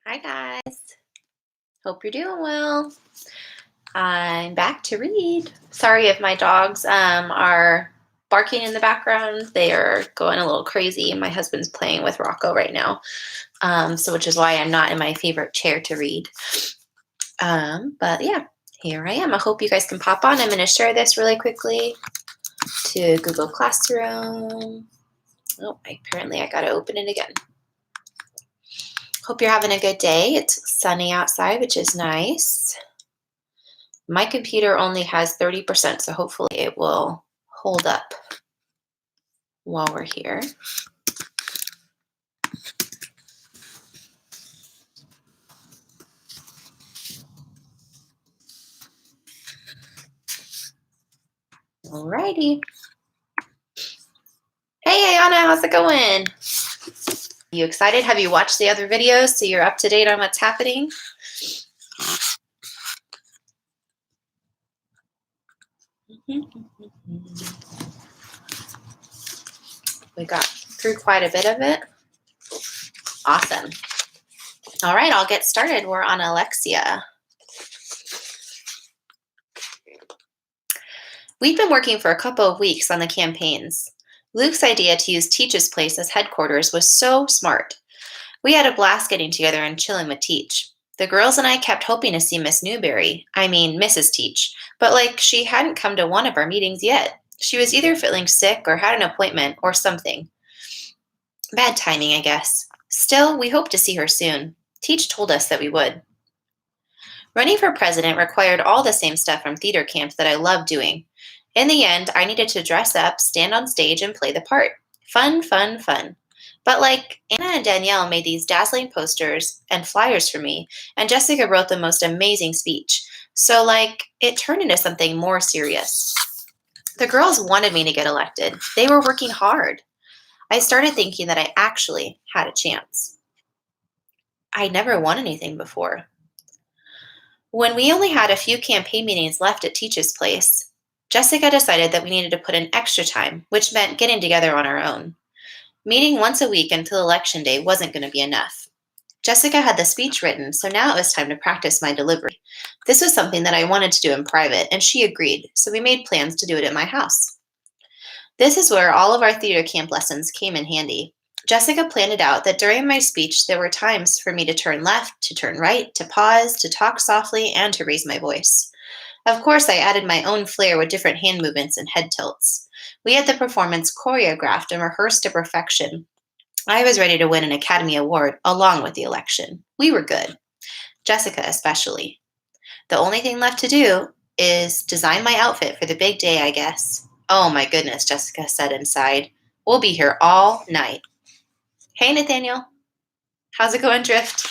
Hi guys. Hope you're doing well. I'm back to read. Sorry if my dogs are barking in the background. They are going a little crazy. My husband's playing with Rocco right now. Which is why I'm not in my favorite chair to read. But yeah, here I am. I hope you guys can pop on. I'm going to share this really quickly to Google Classroom. Oh, apparently I got to open it again. Hope you're having a good day. It's sunny outside, which is nice. My computer only has 30%, so hopefully it will hold up while we're here. Alrighty. Hey, Ayana, how's it going? You excited? Have you watched the other videos so you're up to date on what's happening? We got through quite a bit of it. Awesome. All right, I'll get started. We're on Alexia. We've been working for a couple of weeks on the campaigns. Luke's idea to use Teach's place as headquarters was so smart. We had a blast getting together and chilling with Teach. The girls and I kept hoping to see Miss Newberry, Mrs. Teach, but she hadn't come to one of our meetings yet. She was either feeling sick or had an appointment or something. Bad timing, I guess. Still, we hoped to see her soon. Teach told us that we would. Running for president required all the same stuff from theater camp that I loved doing. In the end, I needed to dress up, stand on stage, and play the part. Fun, fun, fun. But Anna and Danielle made these dazzling posters and flyers for me, and Jessica wrote the most amazing speech. So it turned into something more serious. The girls wanted me to get elected. They were working hard. I started thinking that I actually had a chance. I'd never won anything before. When we only had a few campaign meetings left at Teach's place, Jessica decided that we needed to put in extra time, which meant getting together on our own. Meeting once a week until election day wasn't going to be enough. Jessica had the speech written, so now it was time to practice my delivery. This was something that I wanted to do in private, and she agreed, so we made plans to do it at my house. This is where all of our theater camp lessons came in handy. Jessica planned it out that during my speech there were times for me to turn left, to turn right, to pause, to talk softly, and to raise my voice. Of course, I added my own flair with different hand movements and head tilts. We had the performance choreographed and rehearsed to perfection. I was ready to win an Academy Award along with the election. We were good. Jessica especially. The only thing left to do is design my outfit for the big day, I guess. Oh my goodness, Jessica said inside. We'll be here all night. Hey, Nathaniel. How's it going, Drift?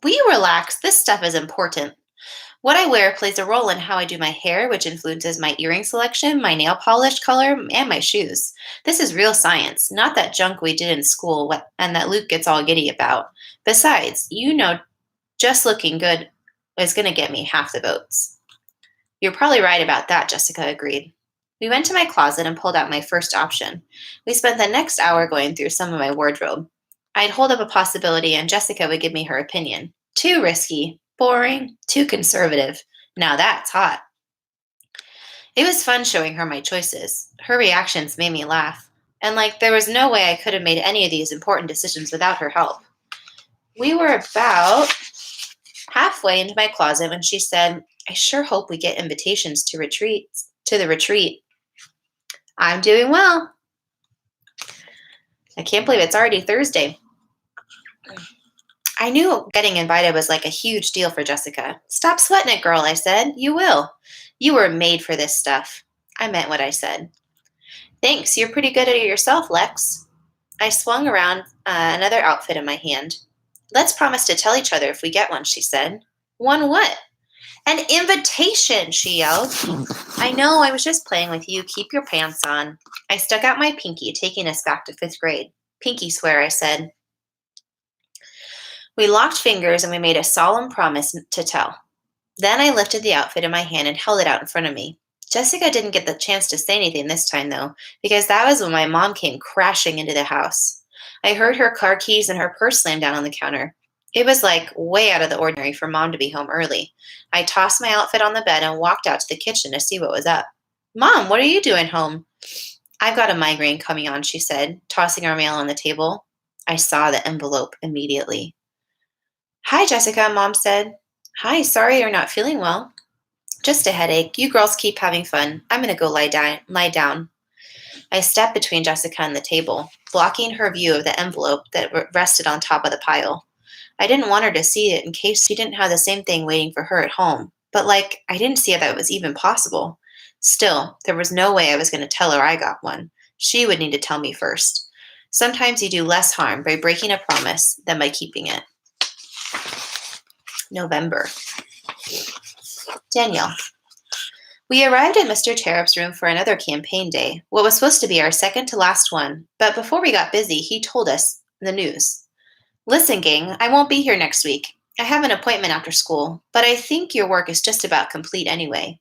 Will you relax? This stuff is important. What I wear plays a role in how I do my hair, which influences my earring selection, my nail polish color, and my shoes. This is real science, not that junk we did in school and that Luke gets all giddy about. Besides, just looking good is going to get me half the votes. You're probably right about that, Jessica agreed. We went to my closet and pulled out my first option. We spent the next hour going through some of my wardrobe. I'd hold up a possibility and Jessica would give me her opinion. Too risky, boring, too conservative. Now that's hot. It was fun showing her my choices. Her reactions made me laugh. And there was no way I could have made any of these important decisions without her help. We were about halfway into my closet when she said, I sure hope we get invitations to the retreat. I'm doing well. I can't believe it's already Thursday. I knew getting invited was a huge deal for Jessica. Stop sweating it, girl, I said. You will. You were made for this stuff. I meant what I said. Thanks, you're pretty good at it yourself, Lex. I swung around another outfit in my hand. Let's promise to tell each other if we get one, she said. One what? An invitation, she yelled. I know, I was just playing with you. Keep your pants on. I stuck out my pinky, taking us back to 5th grade. Pinky swear, I said. We locked fingers and we made a solemn promise to tell. Then I lifted the outfit in my hand and held it out in front of me. Jessica didn't get the chance to say anything this time, though, because that was when my mom came crashing into the house. I heard her car keys and her purse slam down on the counter. It was like way out of the ordinary for Mom to be home early. I tossed my outfit on the bed and walked out to the kitchen to see what was up. Mom, what are you doing home? I've got a migraine coming on, she said, tossing our mail on the table. I saw the envelope immediately. Hi, Jessica, Mom said. Hi, sorry you're not feeling well. Just a headache. You girls keep having fun. I'm going to go lie down. I stepped between Jessica and the table, blocking her view of the envelope that rested on top of the pile. I didn't want her to see it in case she didn't have the same thing waiting for her at home. But, I didn't see that it was even possible. Still, there was no way I was going to tell her I got one. She would need to tell me first. Sometimes you do less harm by breaking a promise than by keeping it. November. Danielle. We arrived at Mr. Terup's room for another campaign day, what was supposed to be our second to last one, but before we got busy, he told us the news. Listen, gang, I won't be here next week. I have an appointment after school, but I think your work is just about complete anyway.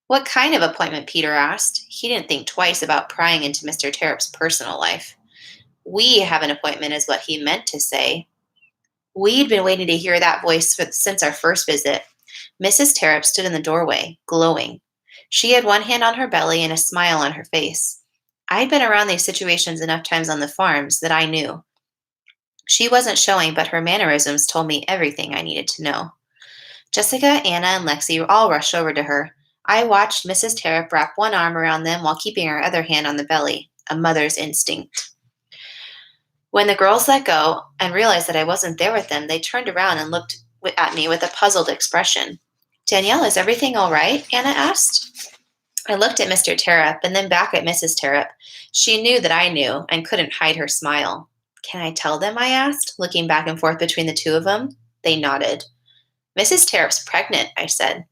What kind of appointment? Peter asked. He didn't think twice about prying into Mr. Terup's personal life. We have an appointment is what he meant to say. We'd been waiting to hear that voice since our first visit. Mrs. Terupt stood in the doorway, glowing. She had one hand on her belly and a smile on her face. I'd been around these situations enough times on the farms that I knew. She wasn't showing, but her mannerisms told me everything I needed to know. Jessica, Anna, and Lexi all rushed over to her. I watched Mrs. Terupt wrap one arm around them while keeping her other hand on the belly, a mother's instinct. When the girls let go and realized that I wasn't there with them, they turned around and looked at me with a puzzled expression. Danielle, is everything all right? Anna asked. I looked at Mr. Terupt and then back at Mrs. Terupt. She knew that I knew and couldn't hide her smile. Can I tell them? I asked, looking back and forth between the two of them. They nodded. Mrs. Terupt's pregnant, I said.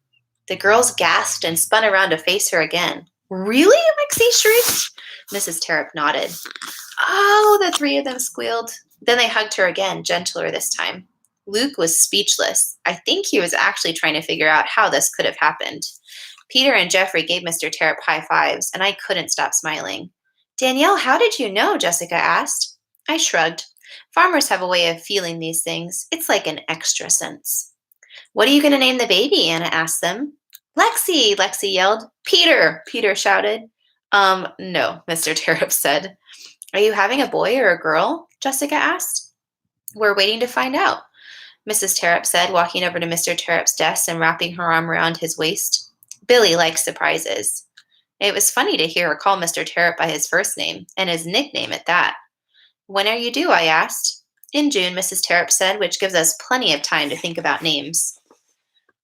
The girls gasped and spun around to face her again. Really? Lexi shrieked. Mrs. Terupt nodded. Oh, the three of them squealed. Then they hugged her again, gentler this time. Luke was speechless. I think he was actually trying to figure out how this could have happened. Peter and Jeffrey gave Mr. Terupt high fives, and I couldn't stop smiling. Danielle, how did you know? Jessica asked. I shrugged. Farmers have a way of feeling these things. It's like an extra sense. What are you going to name the baby? Anna asked them. Lexi, Lexi yelled. Peter, Peter shouted. No, Mr. Terupt said. Are you having a boy or a girl? Jessica asked. We're waiting to find out, Mrs. Terupt said, walking over to Mr. Terupt's desk and wrapping her arm around his waist. Billy likes surprises. It was funny to hear her call Mr. Terupt by his first name, and his nickname at that. When are you due? I asked. In June, Mrs. Terupt said, which gives us plenty of time to think about names.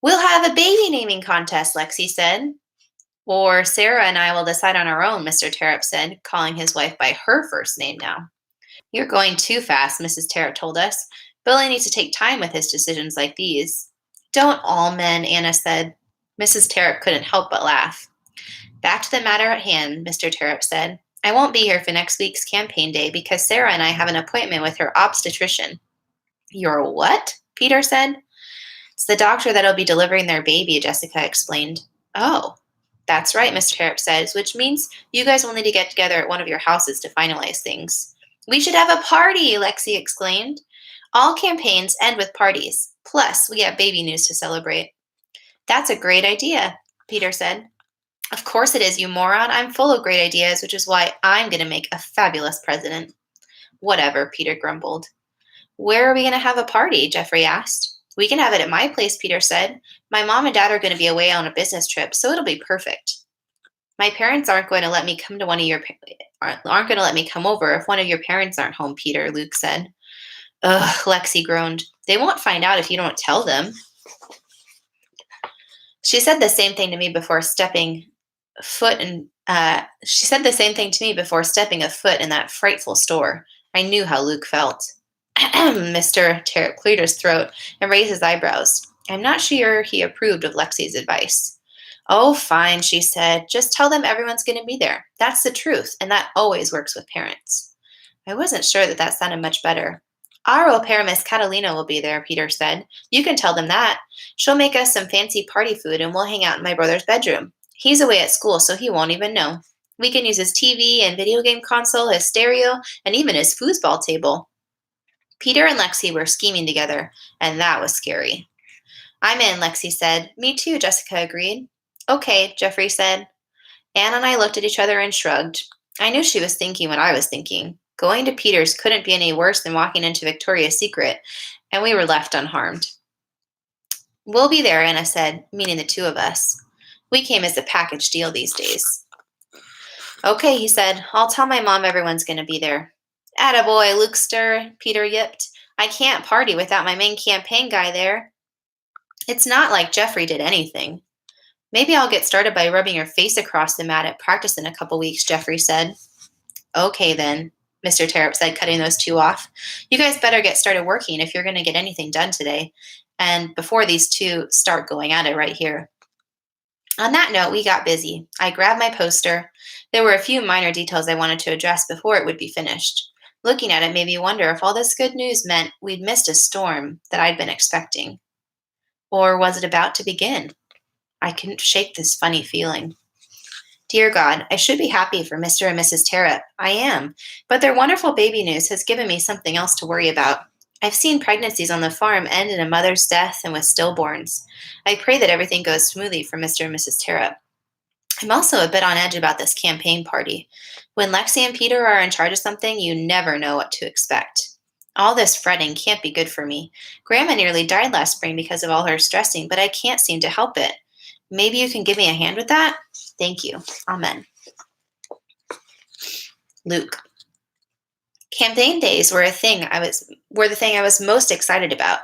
We'll have a baby naming contest, Lexi said. Or Sarah and I will decide on our own, Mr. Terupt said, calling his wife by her first name now. You're going too fast, Mrs. Terupt told us. Billy needs to take time with his decisions like these. Don't all men, Anna said. Mrs. Terupt couldn't help but laugh. Back to the matter at hand, Mr. Terupt said. I won't be here for next week's campaign day because Sarah and I have an appointment with her obstetrician. Your what? Peter said. It's the doctor that'll be delivering their baby, Jessica explained. Oh, that's right, Mr. Terupt says, which means you guys will need to get together at one of your houses to finalize things. We should have a party, Lexi exclaimed. All campaigns end with parties. Plus, we have baby news to celebrate. That's a great idea, Peter said. Of course it is, you moron. I'm full of great ideas, which is why I'm going to make a fabulous president. Whatever, Peter grumbled. Where are we going to have a party? Jeffrey asked. We can have it at my place, Peter said. My mom and dad are going to be away on a business trip, so it'll be perfect. My parents aren't going to let me come over if one of your parents aren't home, Peter, Luke said. Ugh, Lexi groaned. They won't find out if you don't tell them. She said the same thing to me before stepping a foot in that frightful store. I knew how Luke felt. Mr. Terupt cleared his throat and raised his eyebrows. I'm not sure he approved of Lexi's advice. Oh, fine, she said. Just tell them everyone's going to be there. That's the truth, and that always works with parents. I wasn't sure that sounded much better. Our au pair, Miss Catalina, will be there, Peter said. You can tell them that. She'll make us some fancy party food, and we'll hang out in my brother's bedroom. He's away at school, so he won't even know. We can use his TV and video game console, his stereo, and even his foosball table. Peter and Lexi were scheming together, and that was scary. I'm in, Lexi said. Me too, Jessica agreed. Okay, Jeffrey said. Anne and I looked at each other and shrugged. I knew she was thinking what I was thinking. Going to Peter's couldn't be any worse than walking into Victoria's Secret, and we were left unharmed. We'll be there, Anna said, meaning the two of us. We came as a package deal these days. Okay, he said. I'll tell my mom everyone's going to be there. Attaboy, Lukester, Peter yipped. I can't party without my main campaign guy there. It's not like Jeffrey did anything. Maybe I'll get started by rubbing your face across the mat at practice in a couple weeks, Jeffrey said. Okay then, Mr. Terupt said, cutting those two off. You guys better get started working if you're going to get anything done today, and before these two start going at it right here. On that note, we got busy. I grabbed my poster. There were a few minor details I wanted to address before it would be finished. Looking at it made me wonder if all this good news meant we'd missed a storm that I'd been expecting. Or was it about to begin? I couldn't shake this funny feeling. Dear God, I should be happy for Mr. and Mrs. Terupt. I am. But their wonderful baby news has given me something else to worry about. I've seen pregnancies on the farm end in a mother's death and with stillborns. I pray that everything goes smoothly for Mr. and Mrs. Terupt. I'm also a bit on edge about this campaign party. When Lexi and Peter are in charge of something, you never know what to expect. All this fretting can't be good for me. Grandma nearly died last spring because of all her stressing, but I can't seem to help it. Maybe you can give me a hand with that? Thank you. Amen. Luke. Campaign days were the thing I was most excited about.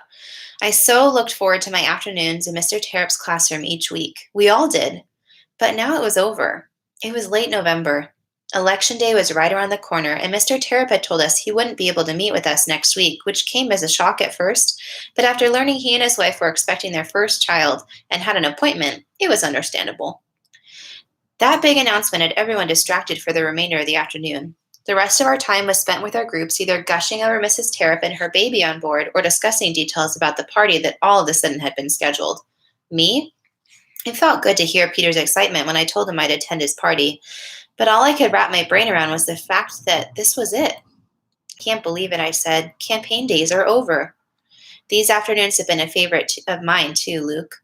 I so looked forward to my afternoons in Mr. Terupt's classroom each week. We all did. But now it was over. It was late November. Election day was right around the corner, and Mr. Terupt had told us he wouldn't be able to meet with us next week, which came as a shock at first, but after learning he and his wife were expecting their first child and had an appointment, it was understandable. That big announcement had everyone distracted for the remainder of the afternoon. The rest of our time was spent with our groups either gushing over Mrs. Terupt and her baby on board or discussing details about the party that all of a sudden had been scheduled. Me? It felt good to hear Peter's excitement when I told him I'd attend his party, but all I could wrap my brain around was the fact that this was it. Can't believe it, I said. Campaign days are over. These afternoons have been a favorite of mine too, Luke,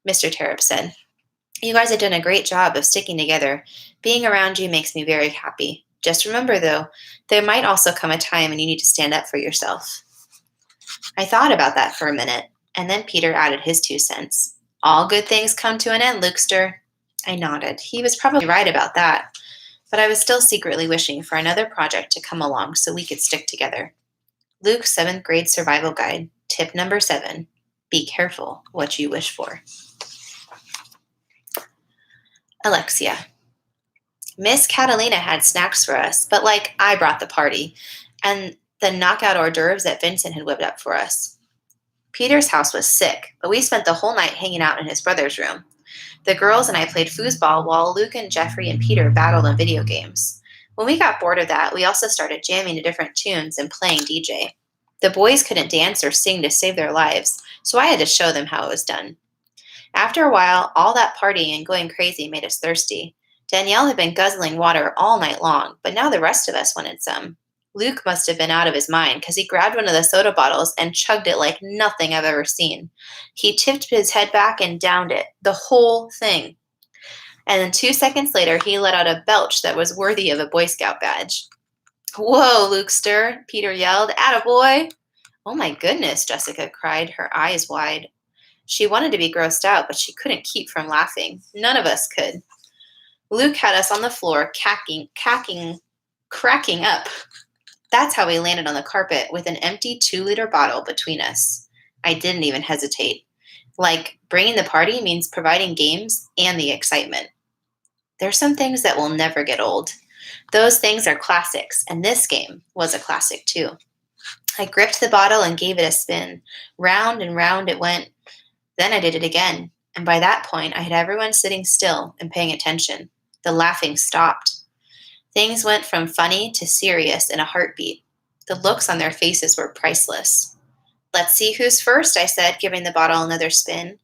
Mr. Terupt said. You guys have done a great job of sticking together. Being around you makes me very happy. Just remember, though, there might also come a time when you need to stand up for yourself. I thought about that for a minute, and then Peter added his 2 cents. All good things come to an end, Lukester. I nodded. He was probably right about that, but I was still secretly wishing for another project to come along so we could stick together. Luke's 7th grade survival guide, tip number 7. Be careful what you wish for. Alexia. Miss Catalina had snacks for us, but I brought the party, and the knockout hors d'oeuvres that Vincent had whipped up for us. Peter's house was sick, but we spent the whole night hanging out in his brother's room. The girls and I played foosball while Luke and Jeffrey and Peter battled on video games. When we got bored of that, we also started jamming to different tunes and playing DJ. The boys couldn't dance or sing to save their lives, so I had to show them how it was done. After a while, all that partying and going crazy made us thirsty. Danielle had been guzzling water all night long, but now the rest of us wanted some. Luke must have been out of his mind because he grabbed one of the soda bottles and chugged it like nothing I've ever seen. He tipped his head back and downed it, the whole thing. And then 2 seconds later, he let out a belch that was worthy of a Boy Scout badge. Whoa, Lukester, Peter yelled. Attaboy! Oh my goodness, Jessica cried, her eyes wide. She wanted to be grossed out, but she couldn't keep from laughing. None of us could. Luke had us on the floor, cracking up. That's how we landed on the carpet with an empty 2-liter bottle between us. I didn't even hesitate. Bringing the party means providing games and the excitement. There's some things that will never get old. Those things are classics, and this game was a classic too. I gripped the bottle and gave it a spin. Round and round it went. Then I did it again, and by that point I had everyone sitting still and paying attention. The laughing stopped. Things went from funny to serious in a heartbeat. The looks on their faces were priceless. Let's see who's first, I said, giving the bottle another spin.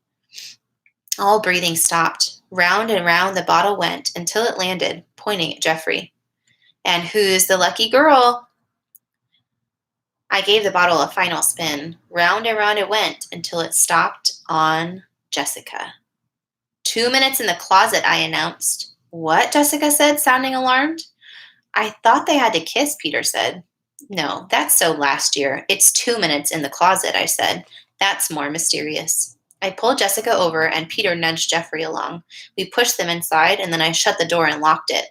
All breathing stopped. Round and round the bottle went until it landed, pointing at Jeffrey. And who's the lucky girl? I gave the bottle a final spin. Round and round it went until it stopped on Jessica. 2 minutes in the closet, I announced. What? Jessica said, sounding alarmed. I thought they had to kiss, Peter said. No, that's so last year. It's 2 minutes in the closet, I said. That's more mysterious. I pulled Jessica over and Peter nudged Jeffrey along. We pushed them inside and then I shut the door and locked it.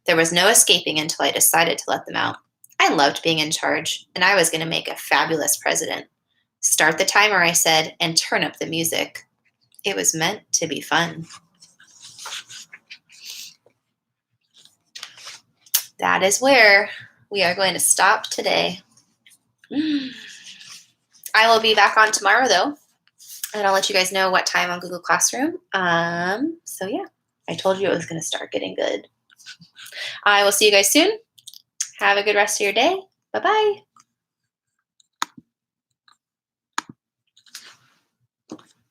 There was no escaping until I decided to let them out. I loved being in charge, and I was going to make a fabulous president. Start the timer, I said, and turn up the music. It was meant to be fun. That is where we are going to stop today. I will be back on tomorrow, though, and I'll let you guys know what time on Google Classroom. So yeah, I told you it was going to start getting good. I will see you guys soon. Have a good rest of your day. Bye-bye.